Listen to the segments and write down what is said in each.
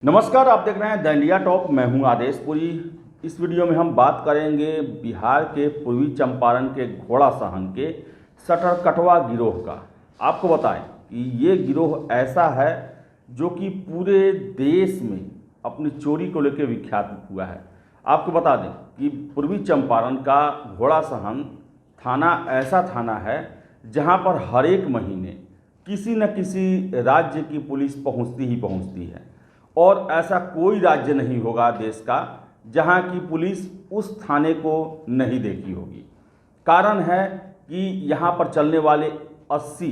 नमस्कार, आप देख रहे हैं द इंडिया टॉप। मैं हूं आदेशपुरी। इस वीडियो में हम बात करेंगे बिहार के पूर्वी चंपारण के घोड़ासहन के सटर कटवा गिरोह का। आपको बताएं कि ये गिरोह ऐसा है जो कि पूरे देश में अपनी चोरी को लेकर विख्यात हुआ है। आपको बता दें कि पूर्वी चंपारण का घोड़ासहन थाना ऐसा थाना है जहां पर हर एक महीने किसी न किसी राज्य की पुलिस पहुंचती है और ऐसा कोई राज्य नहीं होगा देश का जहां की पुलिस उस थाने को नहीं देखी होगी। कारण है कि यहां पर चलने वाले 80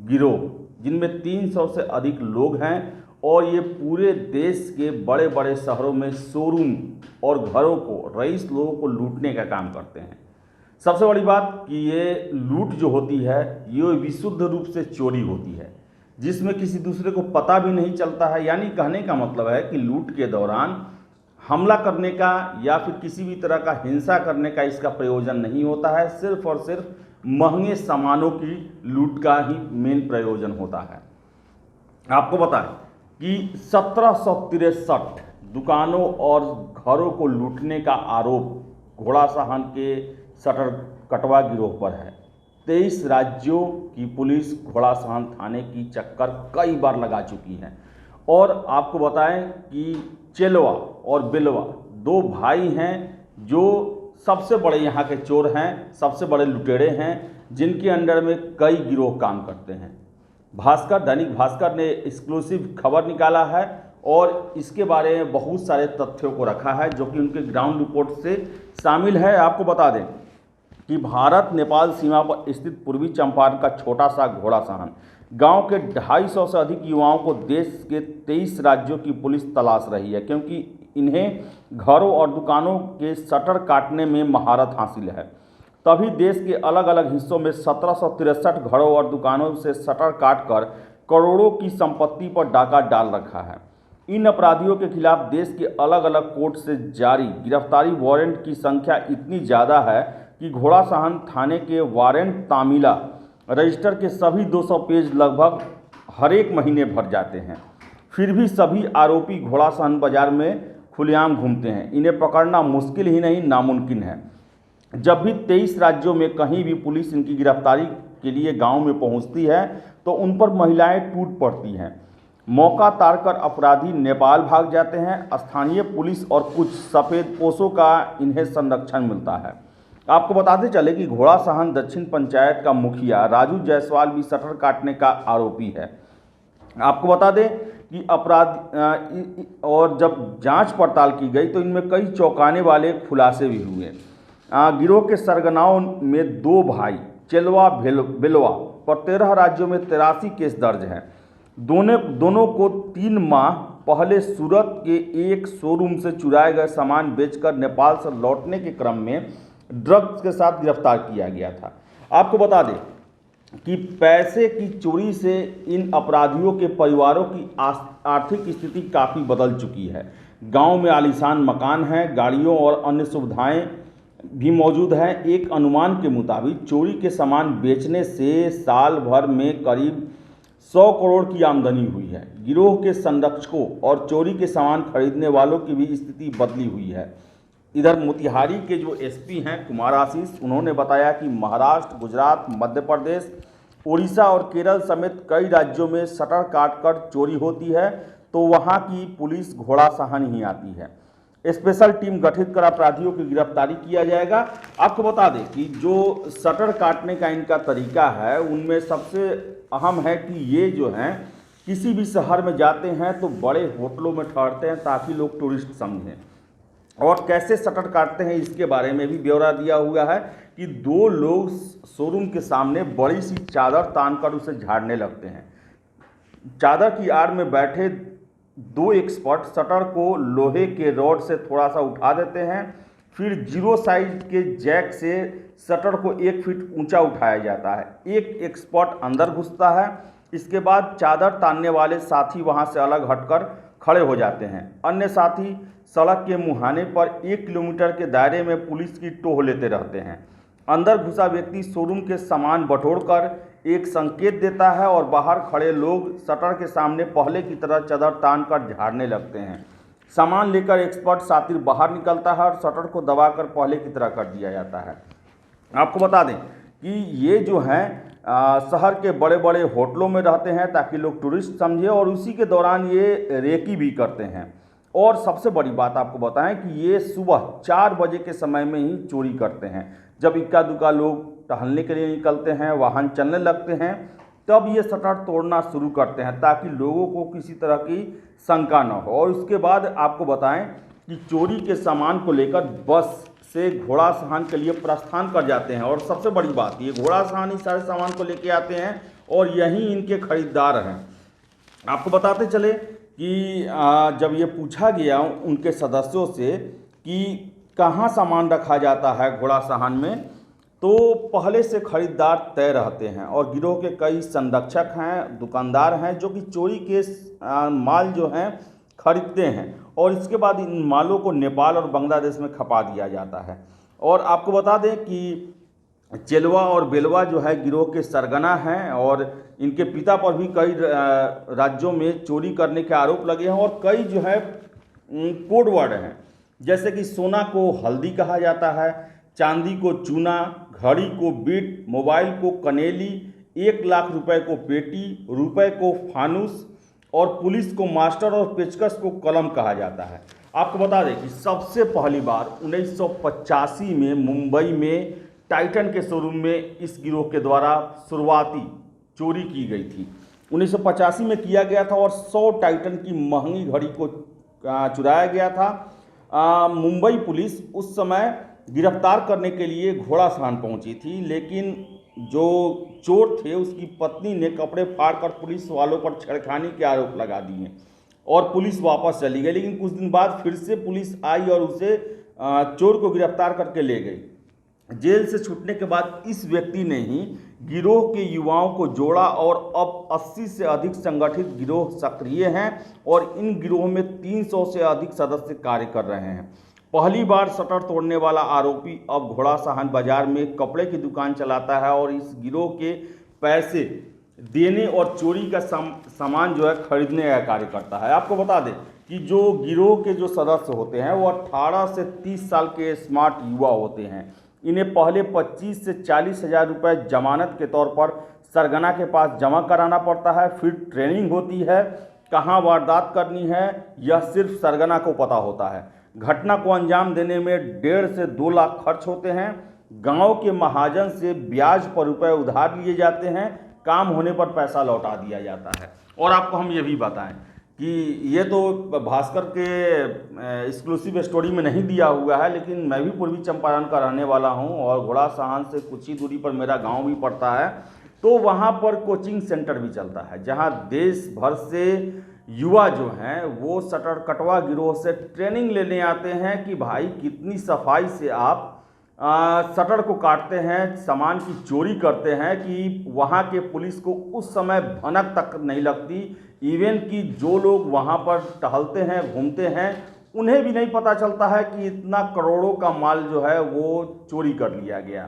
गिरोह, जिनमें 300 से अधिक लोग हैं और ये पूरे देश के बड़े बड़े शहरों में शोरूम और घरों को, रईस लोगों को लूटने का काम करते हैं। सबसे बड़ी बात कि ये लूट जो होती है ये विशुद्ध रूप से चोरी होती है, जिसमें किसी दूसरे को पता भी नहीं चलता है। यानी कहने का मतलब है कि लूट के दौरान हमला करने का या फिर किसी भी तरह का हिंसा करने का इसका प्रयोजन नहीं होता है। सिर्फ और सिर्फ महंगे सामानों की लूट का ही मेन प्रयोजन होता है। आपको बताएं कि 1763 दुकानों और घरों को लूटने का आरोप घोड़ासहन के सटर कटवा गिरोह पर है। 23 राज्यों की पुलिस घोड़ासहन थाने की चक्कर कई बार लगा चुकी है। और आपको बताएं कि चेलवा और बिलवा दो भाई हैं जो सबसे बड़े यहाँ के चोर हैं, सबसे बड़े लुटेरे हैं, जिनके अंडर में कई गिरोह काम करते हैं। दैनिक भास्कर ने एक्सक्लूसिव खबर निकाला है और इसके बारे में बहुत सारे तथ्यों को रखा है जो कि उनके ग्राउंड रिपोर्ट से शामिल है। आपको बता दें कि भारत नेपाल सीमा पर स्थित पूर्वी चंपारण का छोटा सा घोड़ासहन गांव के 250 से अधिक युवाओं को देश के 23 राज्यों की पुलिस तलाश रही है, क्योंकि इन्हें घरों और दुकानों के शटर काटने में महारत हासिल है। तभी देश के अलग अलग हिस्सों में 1763 घरों और दुकानों से शटर काटकर करोड़ों की संपत्ति पर डाका डाल रखा है। इन अपराधियों के खिलाफ देश के अलग अलग कोर्ट से जारी गिरफ्तारी वारंट की संख्या इतनी ज़्यादा है कि घोड़ासहन थाने के वारंट तामीला रजिस्टर के सभी 200 पेज लगभग हर एक महीने भर जाते हैं। फिर भी सभी आरोपी घोड़ासहन बाजार में खुलेआम घूमते हैं। इन्हें पकड़ना मुश्किल ही नहीं, नामुमकिन है। जब भी 23 राज्यों में कहीं भी पुलिस इनकी गिरफ्तारी के लिए गांव में पहुंचती है तो उन पर महिलाएं टूट पड़ती हैं। मौका ताड़कर अपराधी नेपाल भाग जाते हैं। स्थानीय पुलिस और कुछ सफ़ेदपोशों का इन्हें संरक्षण मिलता है। आपको बताते चले कि घोड़ासहन दक्षिण पंचायत का मुखिया राजू जायसवाल भी शटर काटने का आरोपी है। आपको बता दें कि अपराध और जब जांच पड़ताल की गई तो इनमें कई चौंकाने वाले खुलासे भी हुए। गिरोह के सरगनाओं में 2 भाई चेलवा बिलवा पर 13 राज्यों में 83 केस दर्ज हैं। दोनों को 3 माह पहले सूरत के एक शोरूम से चुराए गए सामान बेचकर नेपाल से लौटने के क्रम में ड्रग्स के साथ गिरफ्तार किया गया था। आपको बता दें कि पैसे की चोरी से इन अपराधियों के परिवारों की आर्थिक स्थिति काफ़ी बदल चुकी है। गांव में आलीशान मकान हैं, गाड़ियों और अन्य सुविधाएं भी मौजूद हैं। एक अनुमान के मुताबिक चोरी के सामान बेचने से साल भर में करीब 100 करोड़ की आमदनी हुई है। गिरोह के संरक्षकों और चोरी के सामान खरीदने वालों की भी स्थिति बदली हुई है। इधर मोतिहारी के जो एसपी हैं कुमार आशीष, उन्होंने बताया कि महाराष्ट्र, गुजरात, मध्य प्रदेश, उड़ीसा और केरल समेत कई राज्यों में शटर काटकर चोरी होती है तो वहां की पुलिस घोड़ासहन ही आती है। स्पेशल टीम गठित कर अपराधियों की गिरफ्तारी किया जाएगा। आपको बता दें कि जो शटर काटने का इनका तरीका है उनमें सबसे अहम है कि ये जो हैं किसी भी शहर में जाते हैं तो बड़े होटलों में ठहरते हैं ताकि लोग टूरिस्ट समझें। और कैसे शटर काटते हैं इसके बारे में भी ब्यौरा दिया हुआ है कि 2 लोग शोरूम के सामने बड़ी सी चादर तानकर उसे झाड़ने लगते हैं। चादर की आड़ में बैठे 2 एक्सपर्ट शटर को लोहे के रॉड से थोड़ा सा उठा देते हैं। फिर 0 साइज के जैक से शटर को 1 फीट ऊंचा उठाया जाता है। एक एक्सपर्ट अंदर घुसता है। इसके बाद चादर तानने वाले साथी वहां से अलग हटकर खड़े हो जाते हैं। अन्य साथी सड़क के मुहाने पर 1 किलोमीटर के दायरे में पुलिस की टोह लेते रहते हैं। अंदर घुसा व्यक्ति शोरूम के सामान बटोरकर एक संकेत देता है और बाहर खड़े लोग शटर के सामने पहले की तरह चादर तान कर झाड़ने लगते हैं। सामान लेकर एक्सपर्ट सातिर बाहर निकलता है और शटर को दबाकर पहले की तरह कर दिया जाता है। आपको बता दें कि ये जो हैं शहर के बड़े बड़े होटलों में रहते हैं ताकि लोग टूरिस्ट समझे, और उसी के दौरान ये रेकी भी करते हैं। और सबसे बड़ी बात आपको बताएं कि ये सुबह 4 बजे के समय में ही चोरी करते हैं। जब इक्का दुक्का लोग टहलने के लिए निकलते हैं, वाहन चलने लगते हैं, तब ये शटर तोड़ना शुरू करते हैं ताकि लोगों को किसी तरह की शंका न हो। और उसके बाद आपको बताएं कि चोरी के सामान को लेकर बस से घोड़ा साहन के लिए प्रस्थान कर जाते हैं। और सबसे बड़ी बात, ये घोड़ा साहन ही सारे सामान को लेके आते हैं और यही इनके खरीदार हैं। आपको बताते चले कि जब ये पूछा गया उनके सदस्यों से कि कहाँ सामान रखा जाता है घोड़ा साहन में, तो पहले से खरीदार तय रहते हैं और गिरोह के कई संरक्षक हैं, दुकानदार हैं जो कि चोरी के माल जो हैं खरीदते हैं और इसके बाद इन मालों को नेपाल और बांग्लादेश में खपा दिया जाता है। और आपको बता दें कि चेलवा और बेलवा जो है गिरोह के सरगना हैं और इनके पिता पर भी कई राज्यों में चोरी करने के आरोप लगे हैं और कई जो है कोड वर्ड हैं, जैसे कि सोना को हल्दी कहा जाता है, चांदी को चूना, घड़ी को बिट, मोबाइल को कनेली, 1 लाख रुपए को पेटी, रुपए को फानुस और पुलिस को मास्टर और पेचकस को कलम कहा जाता है। आपको बता दें कि सबसे पहली बार 1985 में मुंबई में टाइटन के शोरूम में इस गिरोह के द्वारा शुरुआती चोरी की गई थी। 1985 में किया गया था और 100 टाइटन की महंगी घड़ी को चुराया गया था। मुंबई पुलिस उस समय गिरफ्तार करने के लिए घोड़ा साहन पहुंची थी, लेकिन जो चोर थे उसकी पत्नी ने कपड़े फाड़कर पुलिस वालों पर छेड़खानी के आरोप लगा दिए और पुलिस वापस चली गई। लेकिन कुछ दिन बाद फिर से पुलिस आई और उसे चोर को गिरफ्तार करके ले गई। जेल से छूटने के बाद इस व्यक्ति ने ही गिरोह के युवाओं को जोड़ा और अब 80 से अधिक संगठित गिरोह सक्रिय हैं और इन गिरोह में 300 से अधिक सदस्य कार्य कर रहे हैं। पहली बार शटर तोड़ने वाला आरोपी अब घोड़ा साहन बाजार में कपड़े की दुकान चलाता है और इस गिरोह के पैसे देने और चोरी का सामान जो है खरीदने का कार्य करता है। आपको बता दें कि जो गिरोह के जो सदस्य होते हैं वो 18 से 30 साल के स्मार्ट युवा होते हैं। इन्हें पहले 25 से 40 हज़ार रुपये जमानत के तौर पर सरगना के पास जमा कराना पड़ता है। फिर ट्रेनिंग होती है, कहाँ वारदात करनी है यह सिर्फ सरगना को पता होता है। घटना को अंजाम देने में 1.5 से 2 लाख खर्च होते हैं। गांव के महाजन से ब्याज पर रुपए उधार लिए जाते हैं, काम होने पर पैसा लौटा दिया जाता है। और आपको हम ये भी बताएं कि ये तो भास्कर के एक्सक्लूसिव स्टोरी में नहीं दिया हुआ है, लेकिन मैं भी पूर्वी चंपारण का रहने वाला हूं और घोड़ा साहन से कुछ ही दूरी पर मेरा गांव भी पड़ता है। तो वहां पर कोचिंग सेंटर भी चलता है जहां देश भर से युवा जो हैं वो शटर कटवा गिरोह से ट्रेनिंग लेने आते हैं कि भाई कितनी सफाई से आप शटर को काटते हैं, सामान की चोरी करते हैं कि वहाँ के पुलिस को उस समय भनक तक नहीं लगती। इवन कि जो लोग वहाँ पर टहलते हैं, घूमते हैं, उन्हें भी नहीं पता चलता है कि इतना करोड़ों का माल जो है वो चोरी कर लिया गया।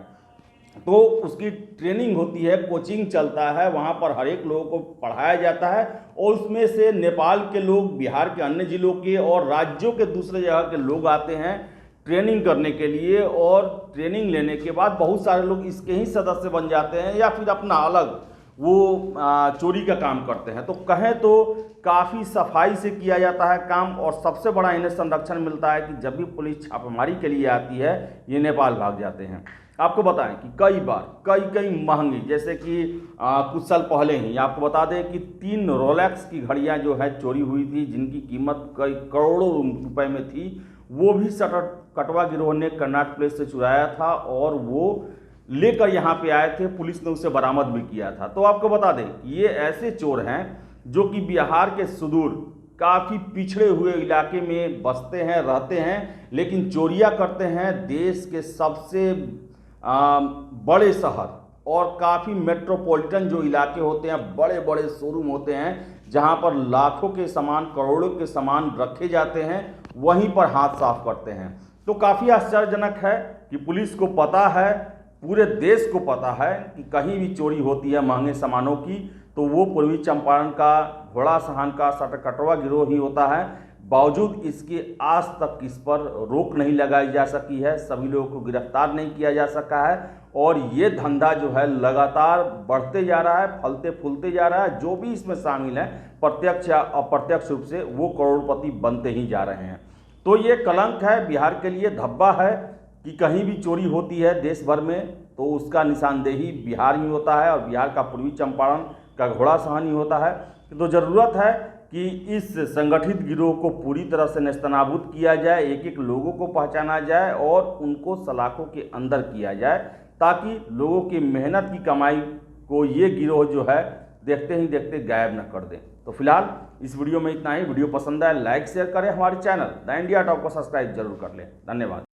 तो उसकी ट्रेनिंग होती है, कोचिंग चलता है, वहाँ पर हर एक लोगों को पढ़ाया जाता है और उसमें से नेपाल के लोग, बिहार के अन्य जिलों के और राज्यों के दूसरे जगह के लोग आते हैं ट्रेनिंग करने के लिए। और ट्रेनिंग लेने के बाद बहुत सारे लोग इसके ही सदस्य बन जाते हैं या फिर अपना अलग वो चोरी का काम करते हैं। तो कहें तो काफ़ी सफाई से किया जाता है काम। और सबसे बड़ा इन्हें संरक्षण मिलता है कि जब भी पुलिस छापेमारी के लिए आती है ये नेपाल भाग जाते हैं। आपको बताएं कि कई बार कई महंगी, जैसे कि कुछ साल पहले ही आपको बता दें कि 3 रोलेक्स की घड़ियां जो है चोरी हुई थी जिनकी कीमत कई करोड़ों रुपए में थी। वो भी शटर कटवा गिरोह ने कर्नाटक प्लेस से चुराया था और वो लेकर यहाँ पे आए थे, पुलिस ने उसे बरामद भी किया था। तो आपको बता दें ये ऐसे चोर हैं जो कि बिहार के सुदूर काफ़ी पिछड़े हुए इलाके में बसते हैं, रहते हैं, लेकिन चोरियां करते हैं देश के सबसे बड़े शहर और काफ़ी मेट्रोपॉलिटन जो इलाके होते हैं, बड़े बड़े शोरूम होते हैं जहां पर लाखों के सामान, करोड़ों के सामान रखे जाते हैं, वहीं पर हाथ साफ करते हैं। तो काफ़ी आश्चर्यजनक है कि पुलिस को पता है पूरे देश को पता है कि कहीं भी चोरी होती है महंगे सामानों की तो वो पूर्वी चंपारण का घोड़ासहन का सटकटवा गिरोह ही होता है। बावजूद इसके आज तक इस पर रोक नहीं लगाई जा सकी है, सभी लोगों को गिरफ्तार नहीं किया जा सका है और ये धंधा जो है लगातार बढ़ते जा रहा है, फलते फूलते जा रहा है। जो भी इसमें शामिल है प्रत्यक्ष या अप्रत्यक्ष रूप से वो करोड़पति बनते ही जा रहे हैं। तो ये कलंक है बिहार के लिए, धब्बा है कि कहीं भी चोरी होती है देश भर में तो उसका निशानदेही बिहार ही होता है और बिहार का पूर्वी चंपारण का घोड़ासहन ही होता है। तो ज़रूरत है कि इस संगठित गिरोह को पूरी तरह से नेस्तनाबूद किया जाए, एक एक लोगों को पहचाना जाए और उनको सलाखों के अंदर किया जाए ताकि लोगों की मेहनत की कमाई को ये गिरोह जो है देखते ही देखते गायब न कर दें। तो फिलहाल इस वीडियो में इतना ही। वीडियो पसंद आए लाइक शेयर करें, हमारे चैनल द इंडिया टॉप को सब्सक्राइब जरूर कर लें। धन्यवाद।